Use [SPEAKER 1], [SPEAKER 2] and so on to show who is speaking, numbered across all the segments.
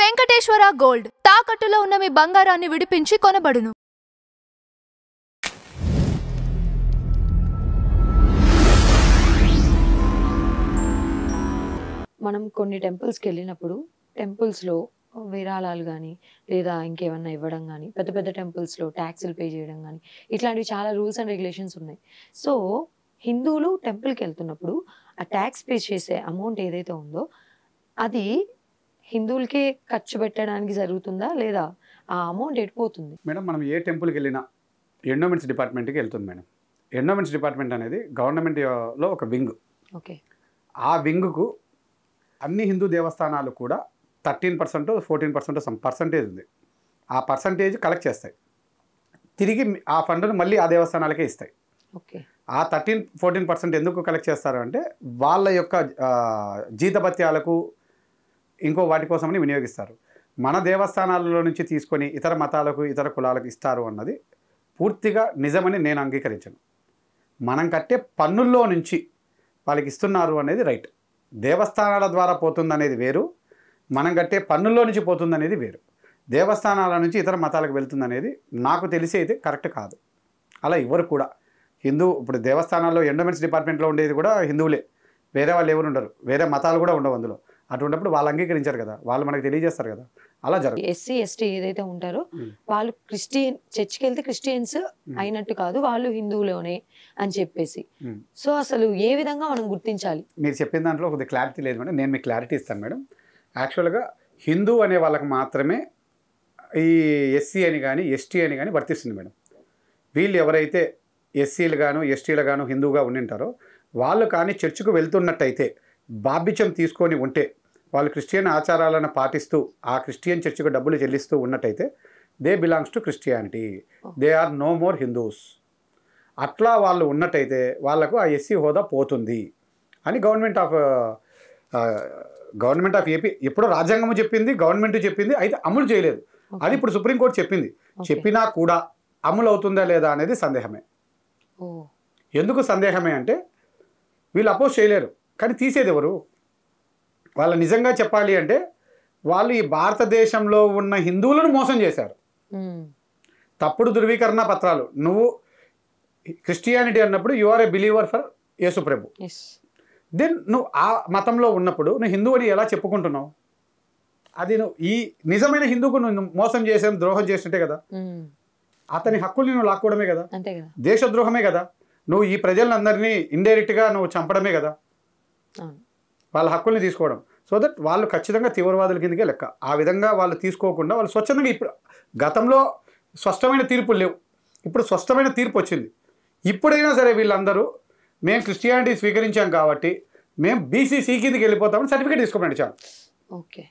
[SPEAKER 1] Venkateswara gold తాకట్టులో ఉన్న మీ బంగారాన్ని విడిపించి కొనబడును.
[SPEAKER 2] మనం కొన్ని టెంపుల్స్కి వెళ్ళినప్పుడు టెంపుల్స్లో విరాళాలు కానీ లేదా ఇంకేమన్నా ఇవ్వడం కానీ పెద్ద పెద్ద టెంపుల్స్లో ట్యాక్సులు పే చేయడం కానీ ఇట్లాంటివి చాలా రూల్స్ అండ్ రెగ్యులేషన్స్ ఉన్నాయి. సో హిందువులు టెంపుల్కి వెళ్తున్నప్పుడు ఆ ట్యాక్స్ పే చేసే అమౌంట్ ఏదైతే ఉందో అది హిందువులకే ఖర్చు పెట్టడానికి జరుగుతుందా లేదా ఆ అమౌంట్ ఎటుపోతుంది?
[SPEAKER 3] మేడం మనం ఏ టెంపుల్కి వెళ్ళినా ఎండోమెంట్స్ డిపార్ట్మెంట్కి వెళ్తుంది మేడం. ఎండోమెంట్స్ డిపార్ట్మెంట్ అనేది గవర్నమెంట్లో ఒక వింగ్.
[SPEAKER 2] ఓకే.
[SPEAKER 3] ఆ వింగ్కు అన్ని హిందూ దేవస్థానాలు కూడా 13% 14% పర్సంటేజ్ ఉంది. ఆ పర్సంటేజ్ కలెక్ట్ చేస్తాయి, తిరిగి ఆ ఫండ్ను మళ్ళీ ఆ దేవస్థానాలకే ఇస్తాయి.
[SPEAKER 2] ఓకే.
[SPEAKER 3] ఆ 13-14% ఎందుకు కలెక్ట్ చేస్తారు అంటే వాళ్ళ యొక్క జీతభత్యాలకు ఇంకో వాటి కోసమని వినియోగిస్తారు. మన దేవస్థానాలలో నుంచి తీసుకొని ఇతర మతాలకు ఇతర కులాలకు ఇస్తారు అన్నది పూర్తిగా నిజమని నేను అంగీకరించను. మనం కట్టే పన్నుల్లో నుంచి వాళ్ళకి ఇస్తున్నారు అనేది రైట్. దేవస్థానాల ద్వారా పోతుందనేది వేరు, మనం కట్టే పన్నుల్లో నుంచి పోతుందనేది వేరు. దేవస్థానాల నుంచి ఇతర మతాలకు వెళ్తుందనేది నాకు తెలిసి అయితే కరెక్ట్ కాదు. అలా ఎవరు కూడా ఇప్పుడు దేవస్థానాల్లో ఎండోమెంట్స్ డిపార్ట్మెంట్లో ఉండేది కూడా హిందువులే, వేరే వాళ్ళు ఎవరు ఉండరు, వేరే మతాలు కూడా ఉండవు అందులో. అటువంటిప్పుడు వాళ్ళు అంగీకరించారు కదా, వాళ్ళు మనకు తెలియజేస్తారు కదా, అలా జరుగుతుంది.
[SPEAKER 2] ఎస్సీ ఎస్టీ ఏదైతే ఉంటారో వాళ్ళు చర్చికి వెళ్తే క్రిస్టియన్స్ అయినట్టు కాదు, వాళ్ళు హిందువులోనే అని చెప్పేసి. సో అసలు ఏ విధంగా మనం గుర్తించాలి?
[SPEAKER 3] మీరు చెప్పిన దాంట్లో కొద్దిగా క్లారిటీ లేదు మేడం, నేను మీకు క్లారిటీ ఇస్తాను మేడం. యాక్చువల్గా హిందూ అనే వాళ్ళకి మాత్రమే ఈ ఎస్సీ అని కానీ ఎస్టీ అని కానీ వర్తిస్తుంది మేడం. వీళ్ళు ఎవరైతే ఎస్సీలు గాను ఎస్టీలు గాను హిందూగా ఉండింటారో వాళ్ళు కానీ చర్చికి వెళ్తున్నట్టయితే బాధ్యతం తీసుకొని ఉంటే వాళ్ళు క్రిస్టియన్ ఆచారాలను పాటిస్తూ ఆ క్రిస్టియన్ చర్చికి డబ్బులు చెల్లిస్తూ ఉన్నట్టయితే they belongs to Christianity, they are no more Hindus. అట్లా వాళ్ళు ఉన్నట్టయితే వాళ్ళకు ఆ ఎస్సీ హోదా పోతుంది అని గవర్నమెంట్ ఆఫ్ ఏపీ ఎప్పుడో రాజ్యాంగము చెప్పింది, గవర్నమెంట్ చెప్పింది, అయితే అమలు చేయలేదు. అది ఇప్పుడు సుప్రీంకోర్టు చెప్పింది. చెప్పినా కూడా అమలు అవుతుందా లేదా అనేది సందేహమే. ఎందుకు సందేహమే అంటే వీళ్ళు అపోజ్ చేయలేరు, కానీ తీసేది ఎవరు? వాళ్ళ నిజంగా చెప్పాలి అంటే వాళ్ళు ఈ భారతదేశంలో ఉన్న హిందువులను మోసం చేశారు. తప్పుడు ధృవీకరణ పత్రాలు. నువ్వు క్రిస్టియానిటీ అన్నప్పుడు you are a believer for Yesu Prabhu. Then నువ్వు ఆ మతంలో ఉన్నప్పుడు నువ్వు హిందూ అని ఎలా చెప్పుకుంటున్నావు? అది నువ్వు ఈ నిజమైన హిందూకు నువ్వు మోసం చేసే ద్రోహం చేస్తుంటే కదా, అతని హక్కుల్ని నువ్వు లాక్కోవడమే కదా, దేశద్రోహమే కదా. నువ్వు ఈ ప్రజలందరినీ ఇండైరెక్ట్గా నువ్వు చంపడమే కదా, వాళ్ళ హక్కుల్ని తీసుకోవడం. సో దట్ వాళ్ళు ఖచ్చితంగా తీవ్రవాదుల కిందకే లెక్క. ఆ విధంగా వాళ్ళు తీసుకోకుండా వాళ్ళు స్వచ్ఛందంగా, ఇప్పుడు గతంలో స్పష్టమైన తీర్పులు లేవు, ఇప్పుడు స్పష్టమైన తీర్పు వచ్చింది. ఇప్పుడైనా సరే వీళ్ళందరూ మేము క్రిస్టియానిటీ స్వీకరించాం కాబట్టి మేము బీసీసీ కిందకి వెళ్ళిపోతామని సర్టిఫికేట్ తీసుకోమని చాలు.
[SPEAKER 2] ఓకే.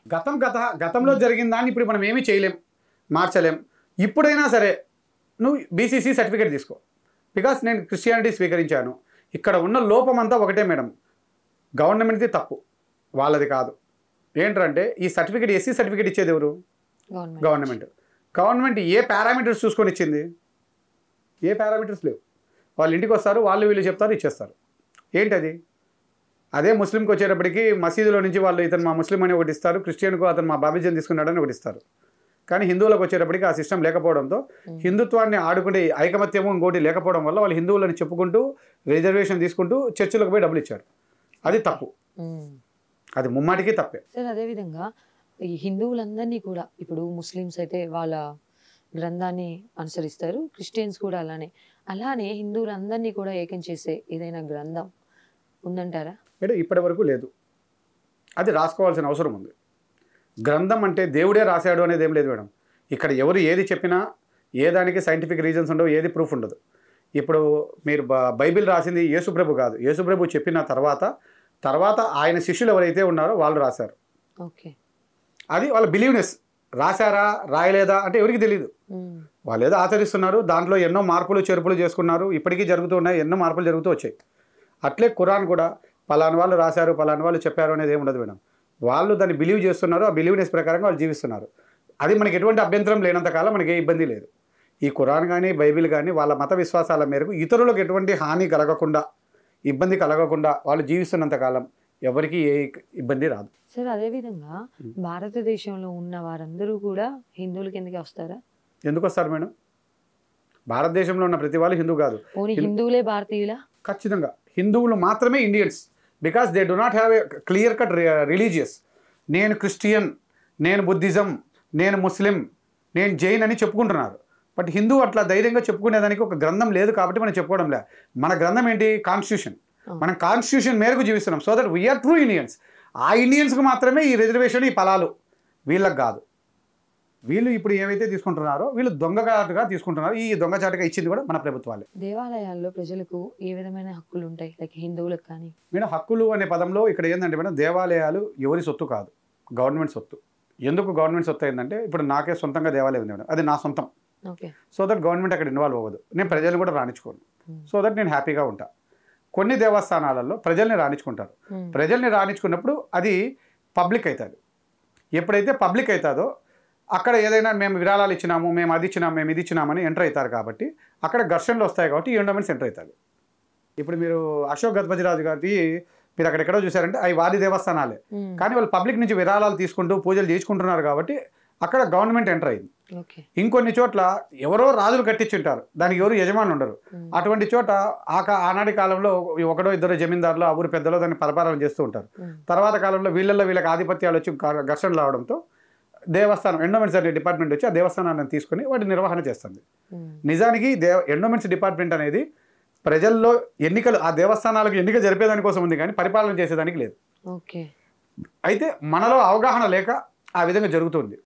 [SPEAKER 3] గతంలో జరిగిన దాన్ని ఇప్పుడు మనం ఏమీ చేయలేం, మార్చలేం. ఇప్పుడైనా సరే నువ్వు బీసీసీ సర్టిఫికేట్ తీసుకో, బికాస్ నేను క్రిస్టియానిటీ స్వీకరించాను. ఇక్కడ ఉన్న లోపం అంతా ఒకటే మేడం, గవర్నమెంట్ది తప్పు, వాళ్ళది కాదు. ఏంటంటే ఈ సర్టిఫికేట్ ఎస్సీ సర్టిఫికేట్ ఇచ్చేది ఎవరు? గవర్నమెంట్ ఏ పారామీటర్స్ చూసుకొని ఇచ్చింది? ఏ పారామీటర్స్ లేవు. వాళ్ళు ఇంటికి వస్తారు, వాళ్ళు వీళ్ళు చెప్తారు, ఇచ్చేస్తారు. ఏంటది? అదే ముస్లింకి వచ్చేటప్పటికి మసీదులో నుంచి వాళ్ళు ఇతను మా ముస్లిం అని ఒకటి ఇస్తారు, క్రిస్టియన్కు అతను మా బాబిజన్ తీసుకున్నాడని ఒకటి ఇస్తారు. కానీ హిందువులకు వచ్చేటప్పటికి ఆ సిస్టమ్ లేకపోవడంతో హిందుత్వాన్ని ఆడుకునే ఐకమత్యము ఇంకోటి లేకపోవడం వల్ల వాళ్ళు హిందువులని చెప్పుకుంటూ రిజర్వేషన్ తీసుకుంటూ చర్చిలకు పోయి డబ్బులు ఇచ్చారు. అది తప్పు, అది ముమ్మాటికి తప్పే.
[SPEAKER 2] సార్ అదేవిధంగా ఈ హిందువులందరినీ కూడా ఇప్పుడు ముస్లిమ్స్ అయితే వాళ్ళ గ్రంథాన్ని అనుసరిస్తారు, క్రిస్టియన్స్ కూడా అలానే హిందువులందరినీ కూడా ఏకం చేసే ఏదైనా గ్రంథం ఉందంటారా?
[SPEAKER 3] అంటే ఇప్పటి వరకు లేదు, అది రాసుకోవాల్సిన అవసరం ఉంది. గ్రంథం అంటే దేవుడే రాశాడు అనేది ఏం లేదు మేడం. ఇక్కడ ఎవరు ఏది చెప్పినా ఏ దానికి సైంటిఫిక్ రీజన్స్ ఉండవు, ఏది ప్రూఫ్ ఉండదు. ఇప్పుడు మీరు బైబిల్ రాసింది యేసుప్రభు కాదు, యేసుప్రభు చెప్పిన తర్వాత ఆయన శిష్యులు ఎవరైతే ఉన్నారో వాళ్ళు రాశారు.
[SPEAKER 2] ఓకే.
[SPEAKER 3] అది వాళ్ళ బిలీవ్నెస్. రాశారా రాయలేదా అంటే ఎవరికి తెలియదు, వాళ్ళు ఏదో ఆచరిస్తున్నారు, దాంట్లో ఎన్నో మార్పులు చేర్పులు చేసుకున్నారు, ఇప్పటికీ జరుగుతూ ఉన్నాయి, ఎన్నో మార్పులు జరుగుతూ వచ్చాయి. అట్లే ఖురాన్ కూడా పలానా వాళ్ళు రాశారు పలానా వాళ్ళు చెప్పారు అనేది ఏమి ఉండదు మేడం. వాళ్ళు దాన్ని బిలీవ్ చేస్తున్నారు, ఆ బిలీవ్నెస్ ప్రకారంగా వాళ్ళు జీవిస్తున్నారు. అది మనకి ఎటువంటి అభ్యంతరం లేనంత కాలం మనకి ఏ ఇబ్బంది లేదు. ఈ ఖురాన్ కానీ బైబిల్ కానీ వాళ్ళ మత విశ్వాసాల మేరకు ఇతరులకు ఎటువంటి హాని కలగకుండా ఇబ్బంది కలగకుండా వాళ్ళు జీవిస్తున్నంత కాలం ఎవరికి ఏ ఇబ్బంది రాదు.
[SPEAKER 2] సార్ అదే విధంగా భారతదేశంలో ఉన్న వారందరూ కూడా హిందువుల కిందకి వస్తారా?
[SPEAKER 3] ఎందుకు వస్తారు మేడం? భారతదేశంలో ఉన్న ప్రతి వాళ్ళు హిందూ కాదు.
[SPEAKER 2] ఓన్లీ హిందువులే భారతీయులా?
[SPEAKER 3] ఖచ్చితంగా హిందువులు మాత్రమే Indians. Because they do not have a clear cut religious. నేను క్రిస్టియన్, నేను బుద్ధిజం, నేను ముస్లిం, నేను జైన్ అని చెప్పుకుంటున్నారు. బట్ హిందూ అట్లా ధైర్యంగా చెప్పుకునేదానికి ఒక గ్రంథం లేదు కాబట్టి మనం చెప్పుకోవడం లేదు. మన గ్రంథం ఏంటి? కాన్స్టిట్యూషన్. మనం కాన్స్టిట్యూషన్ మేరకు జీవిస్తున్నాం. So that we are true Indians. ఆ ఇండియన్స్కి మాత్రమే ఈ రిజర్వేషన్, ఈ ఫలాలు, వీళ్ళకి కాదు. వీళ్ళు ఇప్పుడు ఏవైతే తీసుకుంటున్నారో వీళ్ళు దొంగచాటుగా తీసుకుంటున్నారు. ఈ దొంగచాటుగా ఇచ్చింది కూడా మన ప్రభుత్వాలే.
[SPEAKER 2] దేవాలయాల్లో ప్రజలకు ఏ విధమైన హక్కులు ఉంటాయి, లైక్ హిందువులకు కానీ?
[SPEAKER 3] మేడం హక్కులు అనే పదంలో ఇక్కడ ఏంటంటే మేడం, దేవాలయాలు ఎవరి సొత్తు కాదు, గవర్నమెంట్ సొత్తు. ఎందుకు గవర్నమెంట్ సొత్తు అయిందంటే, ఇప్పుడు నాకే సొంతంగా దేవాలయం ఉంది మేడం, అది నా సొంతం.
[SPEAKER 2] ఓకే.
[SPEAKER 3] సో దట్ గవర్నమెంట్ అక్కడ ఇన్వాల్వ్ అవ్వదు. నేను ప్రజలను కూడా రాణించుకోను. సో దట్ నేను హ్యాపీగా ఉంటా. కొన్ని దేవస్థానాలలో ప్రజల్ని రాణించుకుంటారు. ప్రజల్ని రాణించుకున్నప్పుడు అది పబ్లిక్ అవుతుంది. ఎప్పుడైతే పబ్లిక్ అవుతుందో అక్కడ ఏదైనా మేము విరాళాలు ఇచ్చినాము, మేము అది ఇచ్చినాము, మేము ఇది ఇచ్చినామని ఎంటర్ అవుతారు. కాబట్టి అక్కడ ఘర్షణలు వస్తాయి. కాబట్టి ఈ ఎండోమెంట్స్ ఎంటర్ అవుతారు. ఇప్పుడు మీరు అశోక్ గజపతిరాజు గారి మీరు అక్కడెక్కడో చూసారంటే అవి వారి దేవస్థానాలే, కానీ వాళ్ళు పబ్లిక్ నుంచి విరాళాలు తీసుకుంటూ పూజలు చేసుకుంటున్నారు. కాబట్టి అక్కడ గవర్నమెంట్ ఎంటర్ అయింది. ఇంకొన్ని చోట్ల ఎవరో రాజులు కట్టించుంటారు, దానికి ఎవరు యజమానులు ఉండరు. అటువంటి చోట ఆనాటి కాలంలో ఒకడో ఇద్దరు జమీందారులు, ఆ ఊరి పెద్దలో దాన్ని పరిపాలన చేస్తూ ఉంటారు. తర్వాత కాలంలో వీళ్ళకి ఆధిపత్యాలు వచ్చి ఘర్షణలు రావడంతో దేవస్థానం ఎండోమెంట్స్ అనే డిపార్ట్మెంట్ వచ్చి ఆ దేవస్థానాన్ని తీసుకుని వాటి నిర్వహణ చేస్తుంది. నిజానికి ఎండోమెంట్స్ డిపార్ట్మెంట్ అనేది ప్రజల్లో ఎన్నికలు, ఆ దేవస్థానాలకు ఎన్నిక జరిపేదానికోసం ఉంది, కానీ పరిపాలన చేసేదానికి లేదు.
[SPEAKER 2] ఓకే.
[SPEAKER 3] అయితే మనలో అవగాహన లేక ఆ విధంగా జరుగుతుంది.